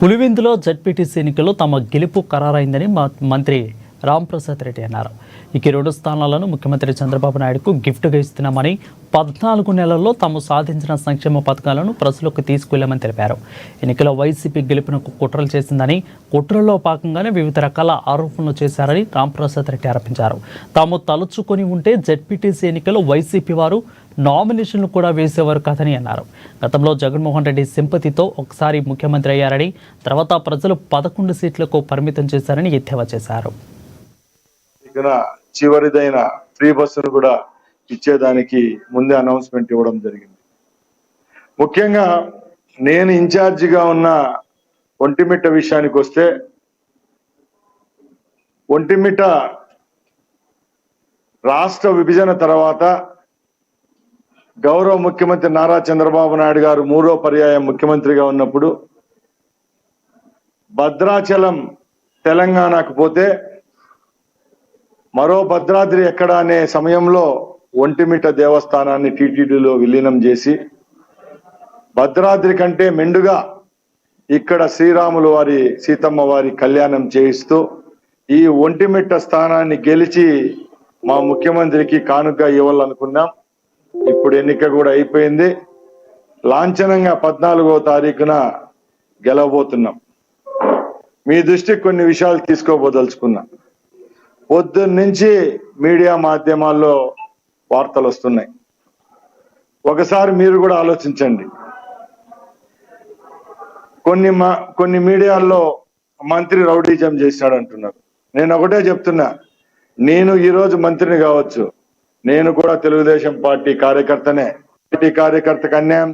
పులివెందులో ZPTC ఎన్నికల్లో తమ గెలుపు ఖరారైందని మంత్రి రాంప్రసాద్ రెడ్డి అన్నారు. ఈ 2 స్థానాలను ముఖ్యమంత్రి చంద్రబాబు నాయుడుకు గిఫ్ట్గా ఇస్తున్నామని, 14 నెలల్లో తాము సాధించిన సంక్షేమ పథకాలను ప్రజలకు తీసుకెళ్లామని తెలిపారు. ఎన్నికల వైసీపీ గెలుపునకు కుట్రలు చేసిందని, కుట్రల్లో భాగంగానే వివిధ రకాల ఆరోపణలు చేశారని రాంప్రసాద్ రెడ్డి ఆరోపించారు. తాము తలుచుకొని ఉంటే జడ్పీటీసీ ఎన్నికల్లో వైసీపీ వారు నామినేషన్లు కూడా వేసేవారు కాదని అన్నారు. గతంలో జగన్మోహన్ రెడ్డి సింపతితో ఒకసారి ముఖ్యమంత్రి అయ్యారని, తర్వాత ప్రజలు 11 సీట్లకు పరిమితం చేశారని ఎద్దేవా చేశారు. చివరిదైన ఫ్రీ బస్సును కూడా ఇచ్చేదానికి ముందే అనౌన్స్మెంట్ ఇవ్వడం జరిగింది. ముఖ్యంగా నేను ఇన్ఛార్జిగా ఉన్న ఒంటిమిట్ట విషయానికి వస్తే, ఒంటిమిట్ట రాష్ట్ర విభజన తర్వాత గౌరవ ముఖ్యమంత్రి నారా చంద్రబాబు నాయుడు గారు 3వ పర్యాయం ముఖ్యమంత్రిగా ఉన్నప్పుడు భద్రాచలం తెలంగాణకు పోతే మరో భద్రాద్రి ఎక్కడ అనే సమయంలో ఒంటిమిట్ట దేవస్థానాన్ని టీటీడీలో విలీనం చేసి భద్రాద్రి కంటే మెండుగా ఇక్కడ శ్రీరాములు వారి సీతమ్మ వారి కళ్యాణం చేయిస్తూ ఈ ఒంటిమిట్ట స్థానాన్ని గెలిచి మా ముఖ్యమంత్రికి కానుక ఇవ్వాలనుకున్నాం. ఇప్పుడు ఎన్నిక కూడా అయిపోయింది. లాంఛనంగా 14వ తారీఖున గెలవబోతున్నాం. మీ దృష్టికి కొన్ని విషయాలు తీసుకోబోదలుచుకున్నా. పొద్దున్న నుంచి మీడియా మాధ్యమాల్లో వార్తలు వస్తున్నాయి. ఒకసారి మీరు కూడా ఆలోచించండి. కొన్ని మీడియాల్లో మంత్రి రౌడీజం చేశాడు అంటున్నారు. నేను ఒకటే చెప్తున్నా, నేను ఈరోజు మంత్రిని కావచ్చు, నేను కూడా తెలుగుదేశం పార్టీ కార్యకర్తనే. పార్టీ కార్యకర్తకు అన్యాయం